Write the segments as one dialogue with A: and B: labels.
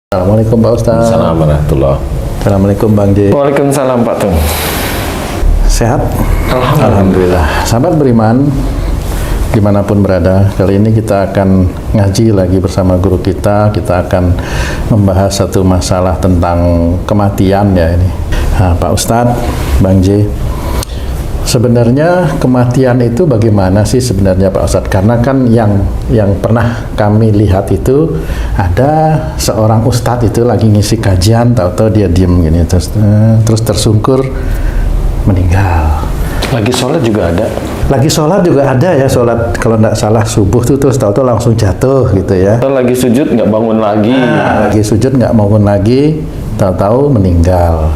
A: Assalamualaikum Pak Ustaz.
B: Assalamualaikum warahmatullahi.
A: Assalamualaikum Bang J.
C: Waalaikumsalam Pak Tung.
A: Sehat?
C: Alhamdulillah.
A: Sahabat beriman, dimanapun berada, kali ini kita akan ngaji lagi bersama guru kita. Kita akan membahas satu masalah tentang kematian ya ini. Nah, Pak Ustadz, Bang J, sebenarnya kematian itu bagaimana sih sebenarnya Pak Ustadz? Karena kan yang pernah kami lihat itu ada seorang ustadz itu lagi ngisi kajian, tahu-tahu dia diem gini terus tersungkur meninggal.
C: Lagi sholat juga ada.
A: Lagi sholat juga ada ya, sholat kalau tidak salah subuh tuh terus tahu-tahu langsung jatuh gitu ya.
C: Atau lagi sujud nggak bangun lagi.
A: Lagi sujud nggak bangun lagi, tahu-tahu meninggal.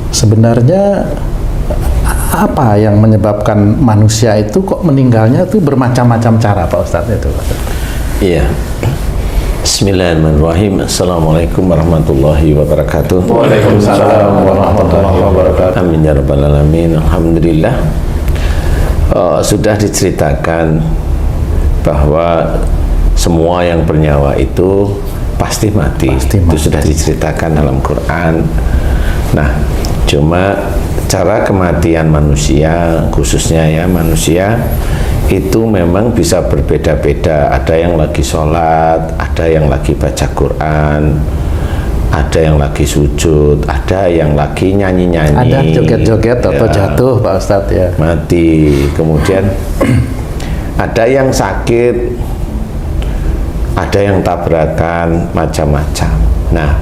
A: Sebenarnya apa yang menyebabkan manusia itu kok meninggalnya itu bermacam-macam cara Pak Ustadz itu?
B: Iya. Bismillahirrahmanirrahim. Assalamualaikum warahmatullahi wabarakatuh.
C: Waalaikumsalam warahmatullahi wabarakatuh.
B: Amin ya rabbal alamin. Alhamdulillah. Sudah diceritakan bahwa semua yang bernyawa itu pasti mati. Itu sudah diceritakan dalam Quran. Nah, cuma cara kematian manusia, khususnya ya manusia, itu memang bisa berbeda-beda. Ada yang lagi sholat, ada yang lagi baca Quran, ada yang lagi sujud, ada yang lagi nyanyi-nyanyi,
A: ada joget-joget atau jatuh Pak Ustadz ya,
B: mati. Kemudian ada yang sakit, ada yang tabrakan, macam-macam. Nah,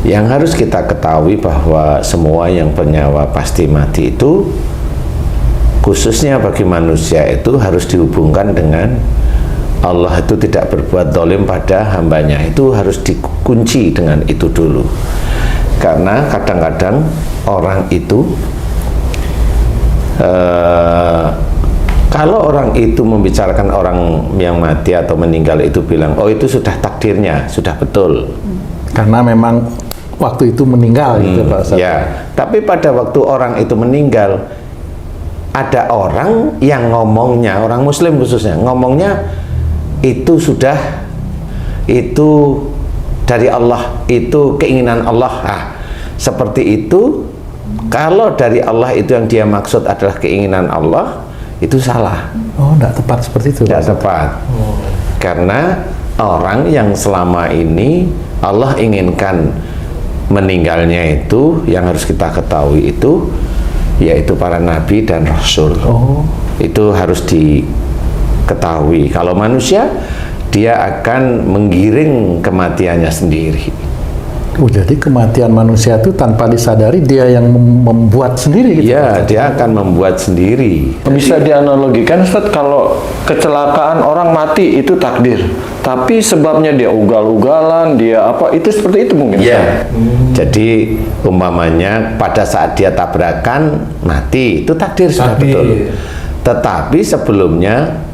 B: yang harus kita ketahui bahwa semua yang bernyawa pasti mati itu, khususnya bagi manusia itu harus dihubungkan dengan Allah itu tidak berbuat zalim pada hambanya. Itu harus dikunci dengan itu dulu. Karena kadang-kadang orang itu kalau orang itu membicarakan orang yang mati atau meninggal itu bilang, oh itu sudah takdirnya, sudah betul.
A: Karena memang waktu itu meninggal gitu Pak Ustadz.
B: Ya, tapi pada waktu orang itu meninggal, ada orang yang ngomongnya, orang muslim khususnya, ngomongnya itu sudah, itu dari Allah, itu keinginan Allah. Nah, seperti itu, kalau dari Allah itu yang dia maksud adalah keinginan Allah, itu salah.
A: Oh, tidak tepat seperti itu.
B: Tidak tepat. Karena orang yang selama ini Allah inginkan meninggalnya itu, yang harus kita ketahui itu, yaitu para nabi dan rasul. Itu harus diketahui. Kalau manusia, dia akan menggiring kematiannya sendiri.
A: Jadi kematian manusia itu tanpa disadari dia yang membuat sendiri gitu?
B: Ya, dia akan membuat sendiri.
C: Bisa dianalogikan Ustaz, kalau kecelakaan orang mati itu takdir, tapi sebabnya dia ugal-ugalan, dia apa, itu seperti itu mungkin?
B: Ya, jadi umpamanya pada saat dia tabrakan mati, itu takdir sudah betul. Tetapi sebelumnya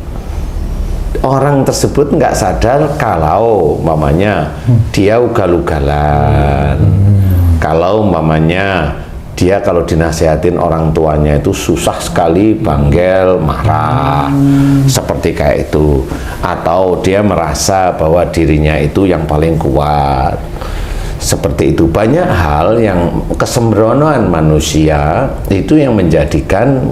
B: orang tersebut nggak sadar kalau umpamanya dia ugal-ugalan, kalau umpamanya dia kalau dinasehatin orang tuanya itu susah sekali, bangel, marah, seperti kayak itu. Atau dia merasa bahwa dirinya itu yang paling kuat, seperti itu. Banyak hal yang kesembronoan manusia itu yang menjadikan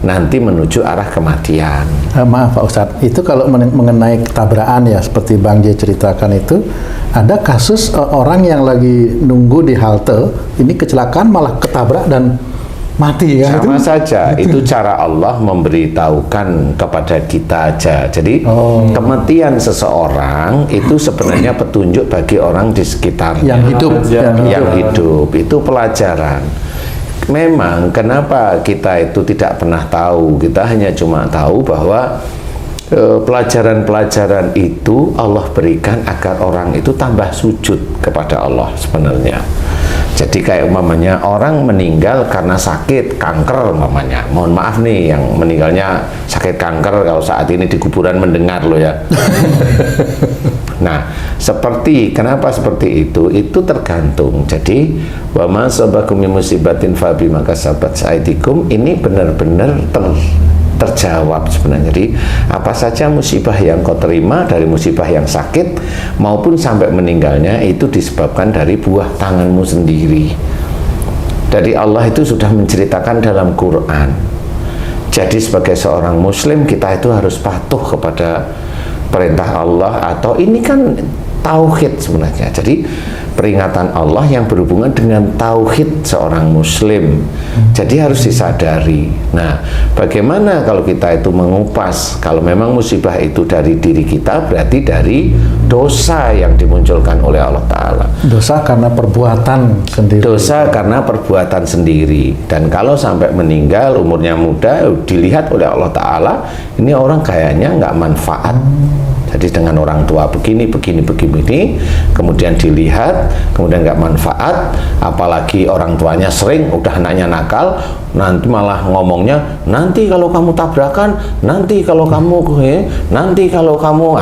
B: nanti menuju arah kematian.
A: Maaf Pak Ustadz, itu kalau mengenai ketabrakan ya, seperti Bang J ceritakan itu, ada kasus orang yang lagi nunggu di halte, ini kecelakaan malah ketabrak dan mati ya?
B: Sama saja, itu cara Allah memberitahukan kepada kita aja. Jadi kematian seseorang itu sebenarnya petunjuk bagi orang di sekitarnya.
A: Yang hidup.
B: Yang hidup, itu pelajaran. Memang kenapa kita itu tidak pernah tahu, kita hanya cuma tahu bahwa pelajaran-pelajaran itu Allah berikan agar orang itu tambah sujud kepada Allah sebenarnya. Jadi kayak umpamanya orang meninggal karena sakit kanker umpamanya, mohon maaf nih yang meninggalnya sakit kanker, kalau saat ini di kuburan mendengar loh ya. Nah, kenapa seperti itu tergantung. Jadi wa ma sabakum min musibatin fa bima kasabat aydikum, ini benar-benar terjawab sebenarnya. Jadi apa saja musibah yang kau terima, dari musibah yang sakit maupun sampai meninggalnya, itu disebabkan dari buah tanganmu sendiri. Jadi Allah itu sudah menceritakan dalam Quran. Jadi sebagai seorang muslim, kita itu harus patuh kepada perintah Allah, atau ini kan tauhid sebenarnya. Jadi peringatan Allah yang berhubungan dengan tauhid seorang muslim. Jadi harus disadari. Nah, bagaimana kalau kita itu mengupas, kalau memang musibah itu dari diri kita, berarti dari dosa yang dimunculkan oleh Allah Ta'ala.
A: Dosa karena perbuatan sendiri.
B: Dosa karena perbuatan sendiri. Dan kalau sampai meninggal umurnya muda, dilihat oleh Allah Ta'ala, ini orang kayaknya nggak manfaat. Jadi dengan orang tua begini, kemudian dilihat, kemudian nggak manfaat, apalagi orang tuanya sering, udah anaknya nakal, nanti malah ngomongnya, nanti kalau kamu tabrakan, nanti kalau kamu,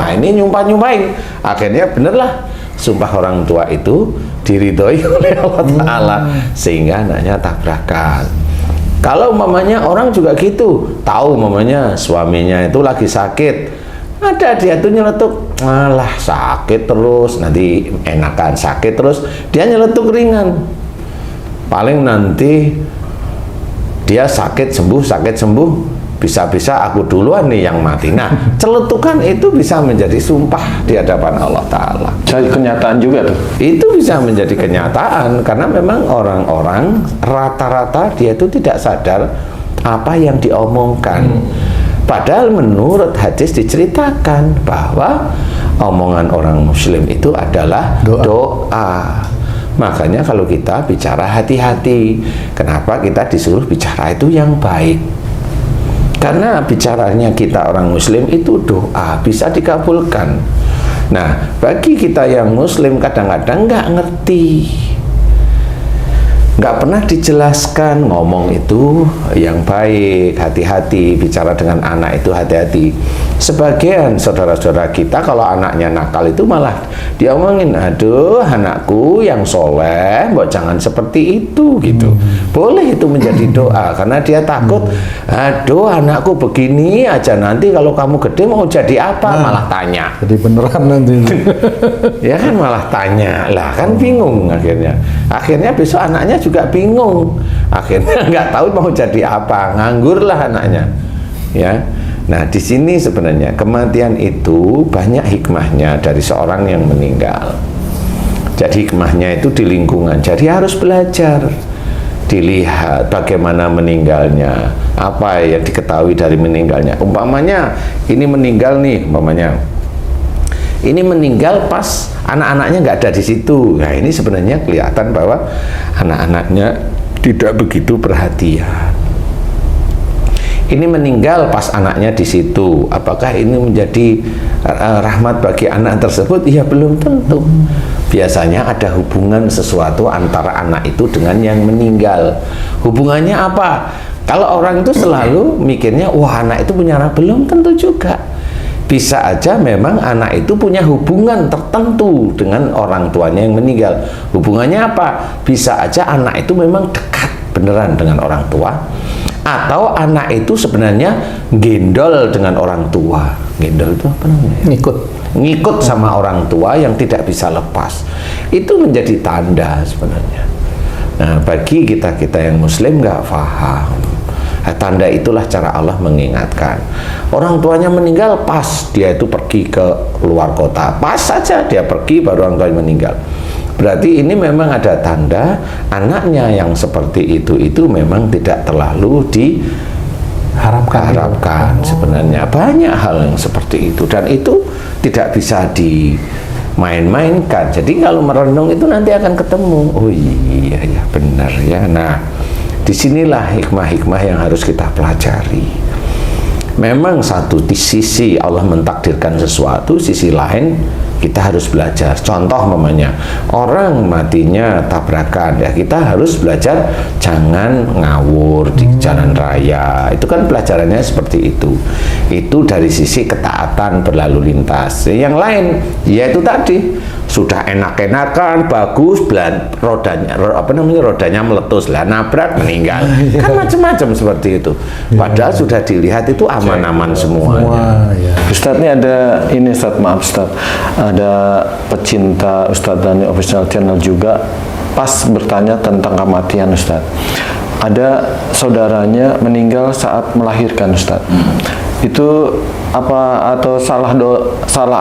B: nah ini nyumpahin. Akhirnya benerlah, sumpah orang tua itu diridhoi oleh Allah Ta'ala, sehingga anaknya tabrakan. Kalau mamanya orang juga gitu, tahu mamanya suaminya itu lagi sakit, ada dia tuh nyeletuk, malah sakit terus, nanti enakan sakit terus, dia nyeletuk ringan, paling nanti dia sakit sembuh, bisa-bisa aku duluan nih yang mati. Nah, celetukan itu bisa menjadi sumpah di hadapan Allah Ta'ala.
C: Jadi kenyataan juga tuh.
B: Itu bisa menjadi kenyataan, karena memang orang-orang rata-rata dia itu tidak sadar apa yang diomongkan. Padahal menurut hadis diceritakan bahwa omongan orang muslim itu adalah doa. Makanya kalau kita bicara hati-hati. Kenapa kita disuruh bicara itu yang baik? Karena bicaranya kita orang muslim itu doa, bisa dikabulkan. Nah, bagi kita yang muslim kadang-kadang nggak ngerti, nggak pernah dijelaskan ngomong itu yang baik, hati-hati, bicara dengan anak itu hati-hati. Sebagian saudara-saudara kita kalau anaknya nakal itu malah diomongin, aduh anakku yang soleh, mbok jangan seperti itu gitu. Boleh itu menjadi doa, karena dia takut, aduh anakku begini aja, nanti kalau kamu gede mau jadi apa, malah tanya.
A: Jadi beneran nanti.
B: Ya kan malah tanya, lah kan bingung akhirnya. Akhirnya besok anaknya juga bingung, akhirnya nggak tahu mau jadi apa, nganggur lah anaknya, ya. Nah, di sini sebenarnya kematian itu banyak hikmahnya dari seorang yang meninggal. Jadi hikmahnya itu di lingkungan. Jadi harus belajar, dilihat bagaimana meninggalnya, apa yang diketahui dari meninggalnya. Umpamanya ini meninggal nih, umpamanya ini meninggal pas anak-anaknya nggak ada di situ. Nah, ini sebenarnya kelihatan bahwa anak-anaknya tidak begitu perhatian. Ini meninggal pas anaknya di situ. Apakah ini menjadi rahmat bagi anak tersebut? Ya belum tentu. Biasanya ada hubungan sesuatu antara anak itu dengan yang meninggal. Hubungannya apa? Kalau orang itu selalu mikirnya, wah anak itu punya anak, belum tentu juga. Bisa aja memang anak itu punya hubungan tertentu dengan orang tuanya yang meninggal. Hubungannya apa? Bisa aja anak itu memang dekat beneran dengan orang tua, atau anak itu sebenarnya gendol dengan orang tua. Gendol itu apa namanya? Ngikut sama orang tua yang tidak bisa lepas. Itu menjadi tanda sebenarnya. Nah, bagi kita-kita yang muslim nggak paham. Tanda itulah cara Allah mengingatkan. Orang tuanya meninggal pas dia itu pergi ke luar kota, pas saja dia pergi baru orang tuanya meninggal. Berarti ini memang ada tanda anaknya yang seperti itu memang tidak terlalu diharapkan. Sebenarnya banyak hal yang seperti itu, dan itu tidak bisa dimain-mainkan. Jadi kalau merenung itu nanti akan ketemu. Oh iya ya benar ya. Nah, disinilah hikmah-hikmah yang harus kita pelajari. Memang satu di sisi Allah mentakdirkan sesuatu, sisi lain kita harus belajar. Contoh mamanya, orang matinya tabrakan, ya kita harus belajar jangan ngawur di jalan raya. Itu kan pelajarannya seperti itu. Itu dari sisi ketaatan berlalu lintas. Yang lain, ya itu tadi sudah enak-enakan, bagus, rodanya meletus lah, nabrak, meninggal. Kan macam-macam seperti itu. Padahal sudah dilihat itu aman-aman semuanya.
C: Ustadz, ini ada ini Ustadz, maaf Ustadz, ada pecinta Ustadz Dhani Official Channel juga pas bertanya tentang kematian Ustadz. Ada saudaranya meninggal saat melahirkan Ustadz. Itu apa atau salah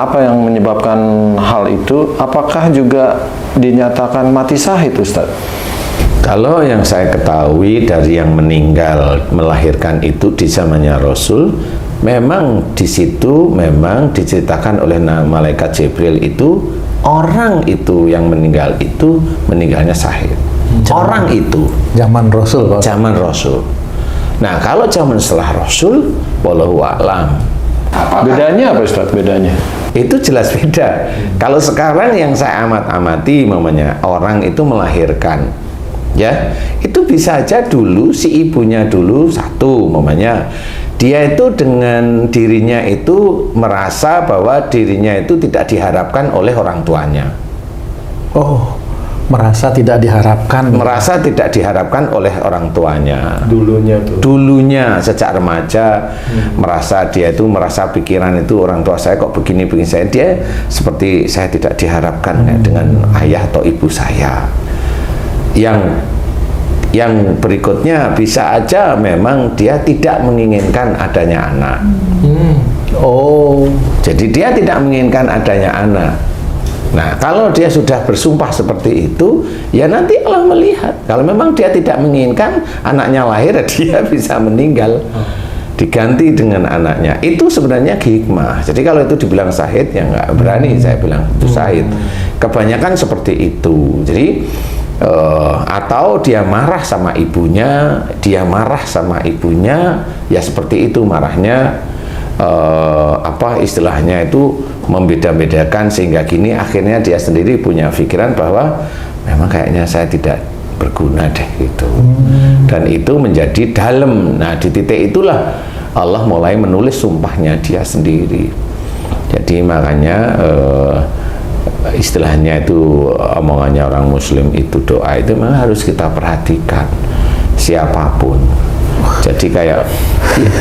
C: apa yang menyebabkan hal itu? Apakah juga dinyatakan mati syahid Ustadz?
B: Kalau yang saya ketahui dari yang meninggal melahirkan itu di zamannya Rasul, memang di situ memang diceritakan oleh malaikat Jibril itu orang itu yang meninggal itu meninggalnya syahid. Orang itu
A: zaman Rasul, Pak.
B: Zaman Rasul. Nah, kalau zaman setelah Rasul, wallahu a'lam.
C: Bedanya apa Ustadz? Bedanya?
B: Itu jelas beda. Kalau sekarang yang saya amati mamanya orang itu melahirkan, ya itu bisa aja dulu si ibunya dulu satu mamanya dia itu dengan dirinya itu merasa bahwa dirinya itu tidak diharapkan oleh orang tuanya.
A: Oh, merasa tidak diharapkan.
B: Merasa tidak diharapkan oleh orang tuanya.
C: Dulunya
B: sejak remaja merasa dia itu merasa pikiran itu orang tua saya kok begini-begini saya, dia seperti saya tidak diharapkan dengan ayah atau ibu saya. Yang berikutnya bisa aja memang dia tidak menginginkan adanya anak.
A: Oh,
B: jadi dia tidak menginginkan adanya anak. Nah, kalau dia sudah bersumpah seperti itu, ya nanti Allah melihat. Kalau memang dia tidak menginginkan anaknya lahir, dia bisa meninggal. Diganti dengan anaknya. Itu sebenarnya hikmah. Jadi kalau itu dibilang syahid, ya nggak berani saya bilang itu syahid. Kebanyakan seperti itu. Jadi atau dia marah sama ibunya, ya seperti itu marahnya. Apa istilahnya itu membeda-bedakan sehingga gini akhirnya dia sendiri punya pikiran bahwa memang kayaknya saya tidak berguna deh gitu. Dan itu menjadi dalam. Nah, di titik itulah Allah mulai menulis sumpahnya dia sendiri. Jadi makanya istilahnya itu omongannya orang muslim itu doa itu memang harus kita perhatikan siapapun. Jadi kayak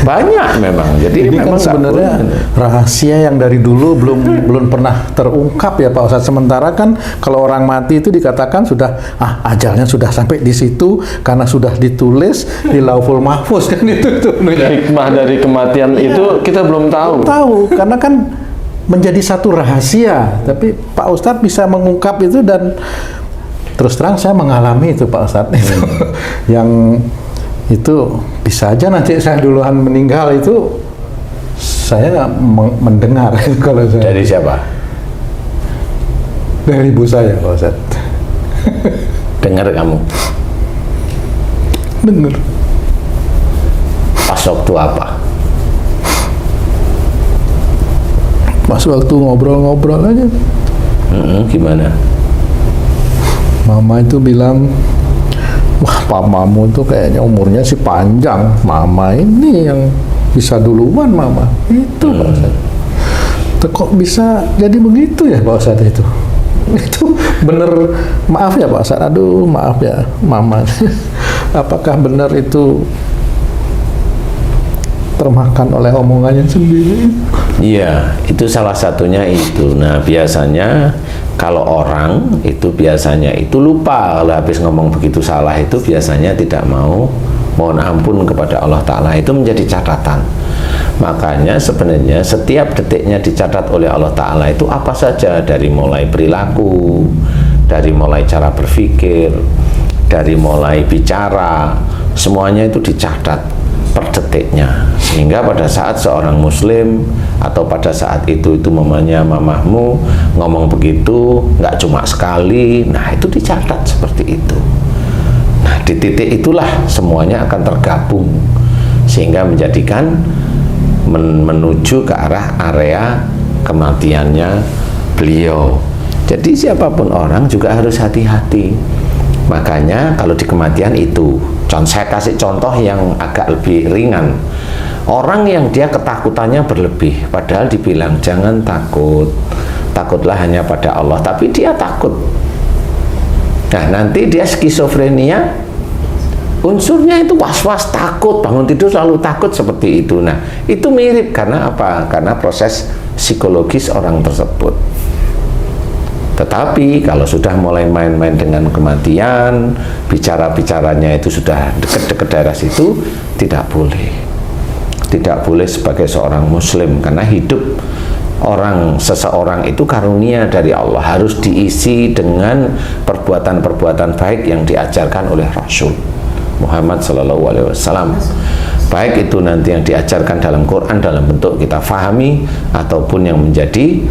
B: banyak memang. Jadi
A: ini
B: memang
A: kan sebenarnya rahasia yang dari dulu belum pernah terungkap ya Pak Ustadz. Sementara kan kalau orang mati itu dikatakan sudah ajalnya sudah sampai di situ karena sudah ditulis di Lauhul Mahfuz kan itu tuh.
C: Hikmah dari kematian itu kita belum tahu.
A: Tahu karena kan menjadi satu rahasia. Tapi Pak Ustadz bisa mengungkap itu dan terus terang saya mengalami itu Pak Ustadz itu yang itu bisa aja nanti saya duluan meninggal itu saya mendengar kalau saya
B: dari siapa?
A: Dari ibu saya Pak Ustadz.
B: Dengar kamu?
A: Dengar.
B: Pas waktu apa?
A: Pas waktu ngobrol-ngobrol aja.
B: Gimana?
A: Mama itu bilang, wah papamu tuh kayaknya umurnya sih panjang. Mama ini yang bisa duluan Mama. Itu Pak Ustadz. Kok bisa jadi begitu ya Pak Ustadz itu? Itu bener, maaf ya Pak Ustadz. Aduh maaf ya Mama. Apakah benar itu termakan oleh omongannya sendiri?
B: Iya, itu salah satunya itu. Nah, biasanya kalau orang itu biasanya itu lupa kalau habis ngomong begitu salah itu biasanya tidak mau mohon ampun kepada Allah Ta'ala. Itu menjadi catatan. Makanya sebenarnya setiap detiknya dicatat oleh Allah Ta'ala itu apa saja, dari mulai perilaku, dari mulai cara berpikir, dari mulai bicara, semuanya itu dicatat per detiknya, sehingga pada saat seorang muslim atau pada saat itu mamanya mamahmu ngomong begitu nggak cuma sekali, nah itu dicatat seperti itu. Nah di titik itulah semuanya akan tergabung sehingga menjadikan menuju ke arah area kematiannya beliau. Jadi siapapun orang juga harus hati-hati. Makanya kalau di kematian itu, saya kasih contoh yang agak lebih ringan. Orang yang dia ketakutannya berlebih, padahal dibilang jangan takut, takutlah hanya pada Allah, tapi dia takut. Nah, nanti dia skizofrenia, unsurnya itu was-was, takut, bangun tidur selalu takut seperti itu. Nah, itu mirip karena apa? Karena proses psikologis orang tersebut. Tetapi kalau sudah mulai main-main dengan kematian, bicara-bicaranya itu sudah dekat-dekat daerah situ, tidak boleh. Tidak boleh sebagai seorang muslim, karena hidup seseorang itu karunia dari Allah, harus diisi dengan perbuatan-perbuatan baik yang diajarkan oleh Rasul Muhammad SAW. Baik itu nanti yang diajarkan dalam Quran dalam bentuk kita fahami, ataupun yang menjadi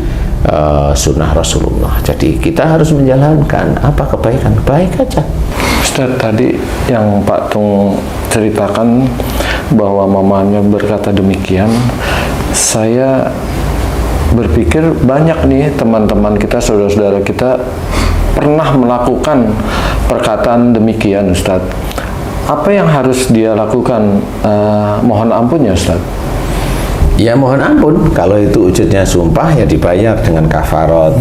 B: sunnah Rasulullah. Jadi kita harus menjalankan apa kebaikan, baik aja.
C: Ustaz, tadi yang Pak Tung ceritakan bahwa mamanya berkata demikian, saya berpikir banyak nih teman-teman kita, saudara-saudara kita pernah melakukan perkataan demikian, Ustaz. Apa yang harus dia lakukan? Mohon ampun ya, Ustaz.
B: Ya mohon ampun, kalau itu wujudnya sumpah ya dibayar dengan kafarat.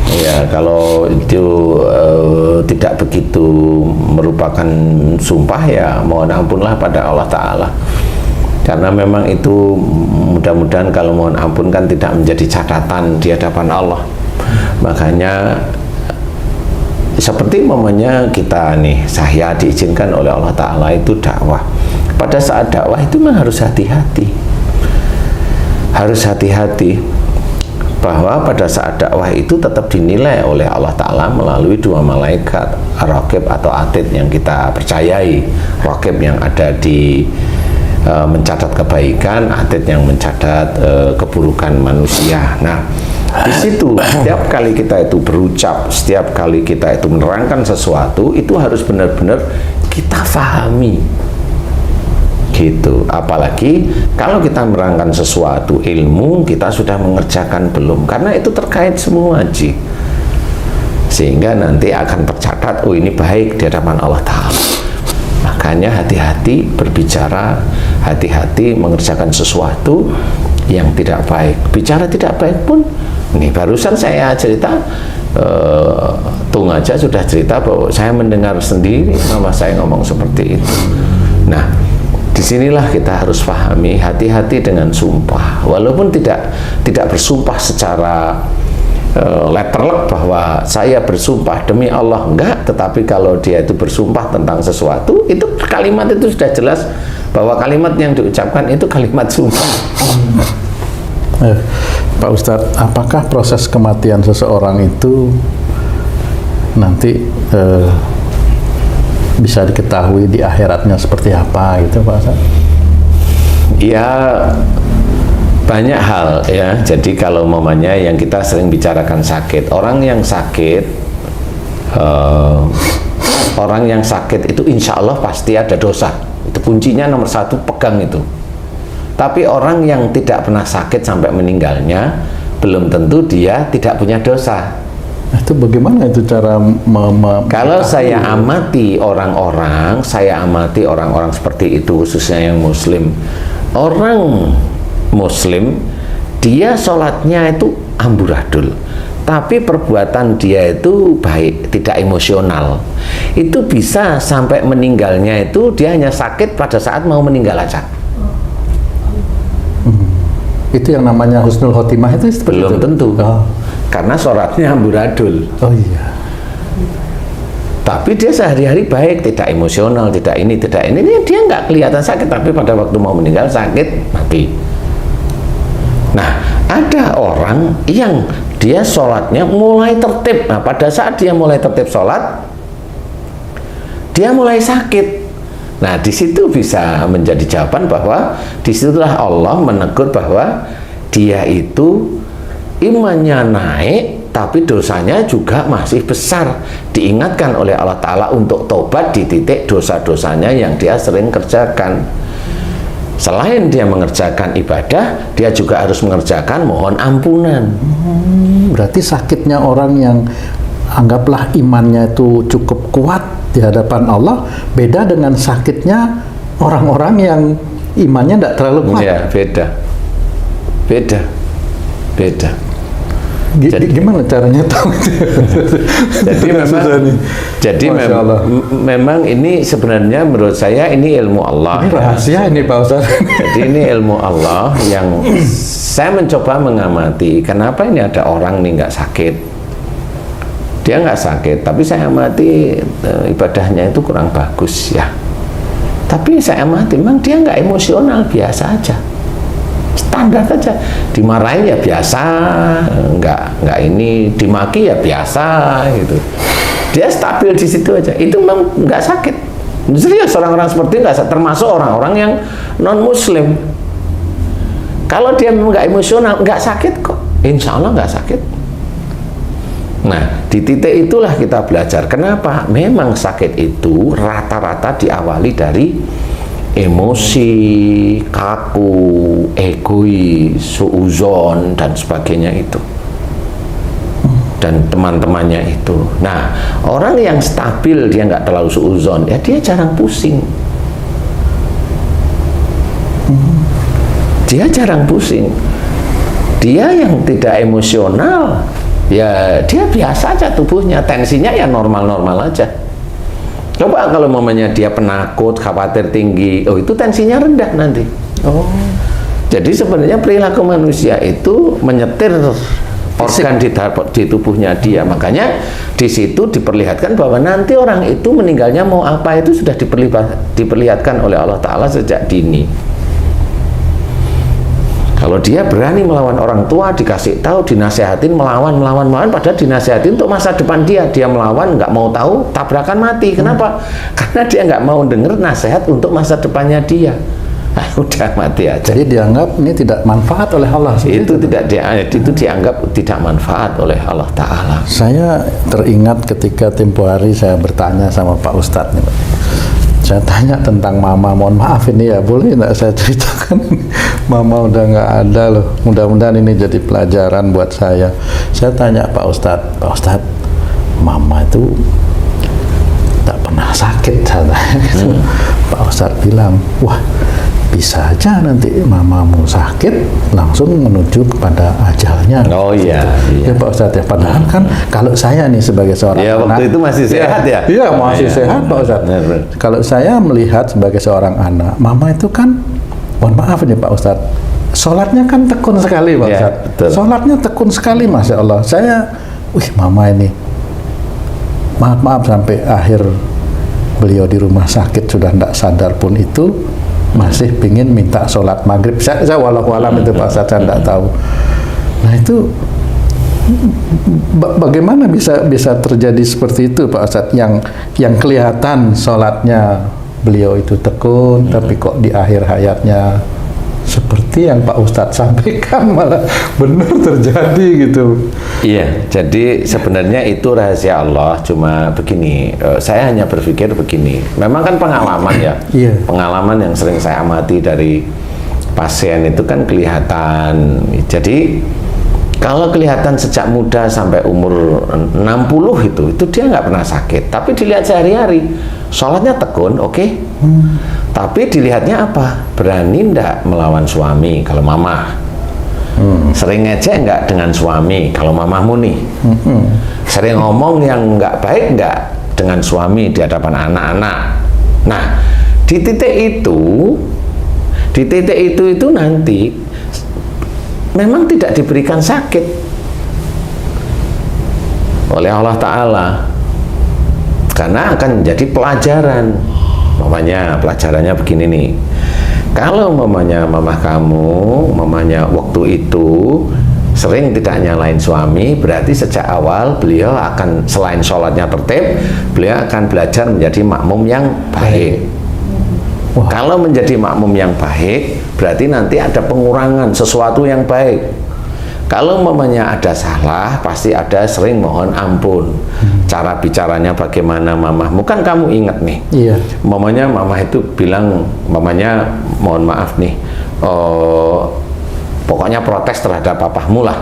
B: Ya kalau itu tidak begitu merupakan sumpah, ya mohon ampunlah pada Allah Ta'ala. Karena memang itu mudah-mudahan kalau mohon ampun kan tidak menjadi catatan di hadapan Allah. Makanya seperti momennya kita nih, saya diizinkan oleh Allah Ta'ala itu dakwah. Pada saat dakwah itu memang harus hati-hati. Harus hati-hati bahwa pada saat dakwah itu tetap dinilai oleh Allah Ta'ala melalui dua malaikat, Raqib atau Atid yang kita percayai. Raqib yang ada di mencatat kebaikan, Atid yang mencatat keburukan manusia. Nah, di situ setiap kali kita itu berucap, setiap kali kita itu menerangkan sesuatu, itu harus benar-benar kita fahami. Gitu. Apalagi kalau kita menerangkan sesuatu ilmu, kita sudah mengerjakan belum, karena itu terkait semua, Ji. Sehingga nanti akan tercatat, oh ini baik di hadapan Allah Ta'ala. Makanya hati-hati berbicara, hati-hati mengerjakan sesuatu yang tidak baik. Bicara tidak baik pun, nih barusan saya cerita, Tung aja sudah cerita bahwa saya mendengar sendiri mama saya ngomong seperti itu. Nah, disinilah kita harus pahami, hati-hati dengan sumpah. Walaupun tidak bersumpah secara letterlek bahwa saya bersumpah demi Allah, enggak. Tetapi kalau dia itu bersumpah tentang sesuatu, itu kalimat itu sudah jelas bahwa kalimat yang diucapkan itu kalimat sumpah.
A: Pak Ustadz, apakah proses kematian seseorang itu nanti bisa diketahui di akhiratnya seperti apa gitu, Pak Ustadz?
B: Ya banyak hal ya. Jadi kalau momennya yang kita sering bicarakan sakit, orang yang sakit itu insya Allah pasti ada dosa. Itu kuncinya nomor satu, pegang itu. Tapi orang yang tidak pernah sakit sampai meninggalnya, belum tentu dia tidak punya dosa.
A: Itu bagaimana itu cara
B: kalau saya amati orang-orang seperti itu, khususnya yang muslim. Orang muslim, dia sholatnya itu amburadul, tapi perbuatan dia itu baik, tidak emosional. Itu bisa sampai meninggalnya itu dia hanya sakit pada saat mau meninggal aja.
A: Itu yang namanya husnul khotimah itu
B: belum tentu. Karena sholatnya amburadul.
A: Oh iya.
B: Tapi dia sehari-hari baik, tidak emosional, tidak ini. Dia nggak kelihatan sakit, tapi pada waktu mau meninggal sakit, mati. Nah, ada orang yang dia sholatnya mulai tertib. Nah, pada saat dia mulai tertib sholat, dia mulai sakit. Nah, di situ bisa menjadi jawaban bahwa disitulah Allah menegur bahwa dia itu imannya naik, tapi dosanya juga masih besar. Diingatkan oleh Allah Ta'ala untuk tobat di titik dosa-dosanya yang dia sering kerjakan. Selain dia mengerjakan ibadah, dia juga harus mengerjakan mohon ampunan.
A: Berarti sakitnya orang yang anggaplah imannya itu cukup kuat di hadapan Allah beda dengan sakitnya orang-orang yang imannya tidak terlalu kuat.
B: Ya, beda.
A: Gimana caranya tahu itu?
B: Jadi memang ini sebenarnya menurut saya ini ilmu Allah.
A: Ini rahasia ini Pak Ustaz.
B: Jadi ini ilmu Allah yang saya mencoba mengamati. Kenapa ini ada orang nih nggak sakit? Dia nggak sakit, tapi saya amati ibadahnya itu kurang bagus ya. Tapi saya amati, memang dia nggak emosional, biasa aja. Standar saja, dimarahin ya biasa, nggak ini dimaki ya biasa gitu. Dia stabil di situ aja. Itu memang nggak sakit. Serius, orang-orang seperti nggak, termasuk orang-orang yang non Muslim. Kalau dia memang nggak emosional, nggak sakit kok. Insya Allah nggak sakit. Nah, di titik itulah kita belajar. Kenapa? Memang sakit itu rata-rata diawali dari emosi, kaku, egois, suuzon dan sebagainya itu, dan teman-temannya itu. Nah, orang yang stabil, dia nggak terlalu suuzon, ya dia jarang pusing. Dia jarang pusing. Dia yang tidak emosional, ya dia biasa aja tubuhnya, tensinya ya normal-normal aja. Coba kalau mamanya dia penakut, khawatir tinggi, oh itu tensinya rendah nanti. Oh. Jadi sebenarnya perilaku manusia itu menyetir organ di tubuhnya dia. Makanya di situ diperlihatkan bahwa nanti orang itu meninggalnya mau apa itu sudah diperlihatkan oleh Allah Ta'ala sejak dini. Kalau dia berani melawan orang tua, dikasih tahu, dinasehatin, melawan, padahal dinasehatin untuk masa depan dia melawan, nggak mau tahu, tabrakan mati. Kenapa? Karena dia nggak mau dengar nasihat untuk masa depannya dia. Nah, udah mati aja.
A: Jadi dianggap ini tidak manfaat oleh Allah.
B: Itu dianggap tidak manfaat oleh Allah Ta'ala.
A: Saya teringat ketika tempo hari saya bertanya sama Pak Ustadz nih, Pak. Saya tanya tentang mama, mohon maaf ini ya, boleh nggak saya ceritakan? Mama udah nggak ada loh, mudah-mudahan ini jadi pelajaran buat saya. Saya tanya Pak Ustadz, mama itu tak pernah sakit, saya tanya. Pak Ustadz bilang, wah bisa aja nanti mamamu sakit langsung menuju kepada ajalnya.
B: Oh iya,
A: iya. Ya Pak Ustadz ya, padahal kan kalau saya nih sebagai seorang
B: ya,
A: anak,
B: waktu itu masih sehat ya?
A: Iya masih sehat Pak Ustadz. Kalau saya melihat sebagai seorang anak, mama itu kan, mohon maaf nih Pak Ustadz, sholatnya kan tekun sekali Pak Ustadz.
B: Ya,
A: sholatnya tekun sekali, Masya Allah. Saya, mama ini, maaf sampai akhir beliau di rumah sakit sudah tidak sadar pun itu masih pingin minta sholat maghrib. Saya walau-walam itu Pak Ustadz, saya tidak tahu. Nah itu bagaimana bisa terjadi seperti itu Pak Ustadz, yang kelihatan sholatnya beliau itu tekun, tapi kok di akhir hayatnya seperti yang Pak Ustadz sampaikan malah benar terjadi gitu.
B: Iya, jadi sebenarnya itu rahasia Allah. Cuma begini, saya hanya berpikir begini, memang kan pengalaman ya, pengalaman yang sering saya amati dari pasien itu kan kelihatan. Jadi kalau kelihatan sejak muda sampai umur 60 itu dia nggak pernah sakit, tapi dilihat sehari-hari sholatnya tekun, oke. Tapi dilihatnya apa? Berani ndak melawan suami kalau mama? Sering ngecek nggak dengan suami kalau mamamu nih? Sering ngomong yang nggak baik nggak dengan suami di hadapan anak-anak? Nah, di titik itu nanti memang tidak diberikan sakit oleh Allah Ta'ala, karena akan menjadi pelajaran. Mamanya, pelajarannya begini nih, kalau mamanya mamah kamu, mamanya waktu itu sering tidak nyalain suami, berarti sejak awal beliau akan, selain sholatnya tertib, beliau akan belajar menjadi makmum yang baik. Kalau menjadi makmum yang baik, berarti nanti ada pengurangan sesuatu yang baik. Kalau mamanya ada salah, pasti ada sering mohon ampun. Cara bicaranya bagaimana mamahmu, kan kamu ingat nih.
A: Iya.
B: Mamanya mamah itu bilang, mamanya mohon maaf nih, pokoknya protes terhadap papahmu lah.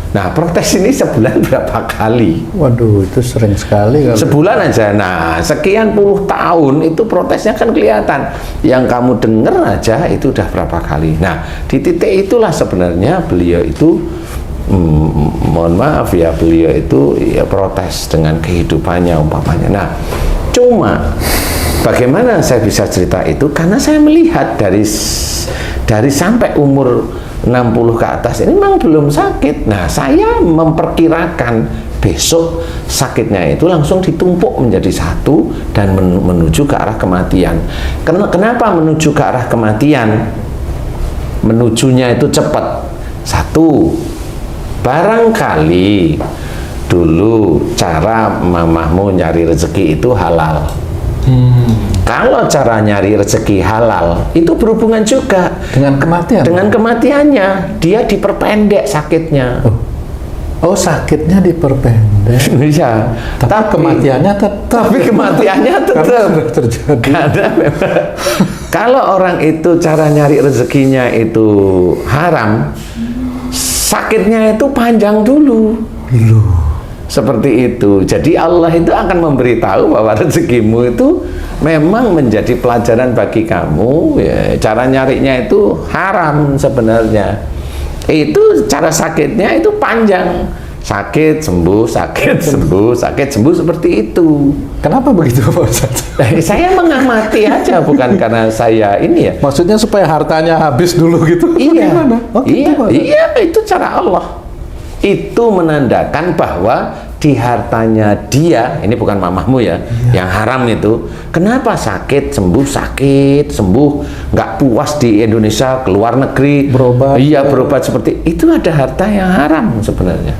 B: Nah, protes ini sebulan berapa kali?
A: Waduh, itu sering sekali.
B: Sebulan aja. Nah, sekian puluh tahun itu protesnya kan kelihatan. Yang kamu dengar aja itu udah berapa kali. Nah, di titik itulah sebenarnya beliau itu, mohon maaf ya, beliau itu ya protes dengan kehidupannya umpamanya. Nah, cuma bagaimana saya bisa cerita itu? Karena saya melihat dari sampai umur 60 ke atas ini memang belum sakit. Nah, saya memperkirakan besok sakitnya itu langsung ditumpuk menjadi satu dan menuju ke arah kematian. Kenapa menuju ke arah kematian? Menujunya itu cepat. Satu, barangkali dulu cara mamahmu nyari rezeki itu halal. Kalau cara nyari rezeki halal itu berhubungan juga
A: dengan kematian.
B: Dengan kematiannya, dia diperpendek sakitnya.
A: Oh, sakitnya diperpendek.
B: Iya.
A: Tapi kematiannya tetap.
B: Tapi kematiannya tetap.
A: Karena sudah terjadi.
B: Karena memang kalau orang itu cara nyari rezekinya itu haram, sakitnya itu panjang dulu. Seperti itu. Jadi Allah itu akan memberitahu bahwa rezekimu itu memang menjadi pelajaran bagi kamu. Ya, cara nyarinya itu haram sebenarnya. Itu cara sakitnya itu panjang. Sakit sembuh, sakit sembuh, sakit sembuh, seperti itu.
A: Kenapa begitu, Pak Ustadz?
B: Saya mengamati aja, bukan karena saya ini ya.
A: Maksudnya supaya hartanya habis dulu gitu?
B: Iya.
A: Bagaimana? Oh, gitu, Pak Ustadz?
B: Iya, itu cara Allah. Itu menandakan bahwa di hartanya dia, ini bukan mamahmu ya, yang haram itu, kenapa sakit sembuh, nggak puas di Indonesia, keluar negeri,
A: berobat,
B: iya berobat seperti itu, ada harta yang haram sebenarnya.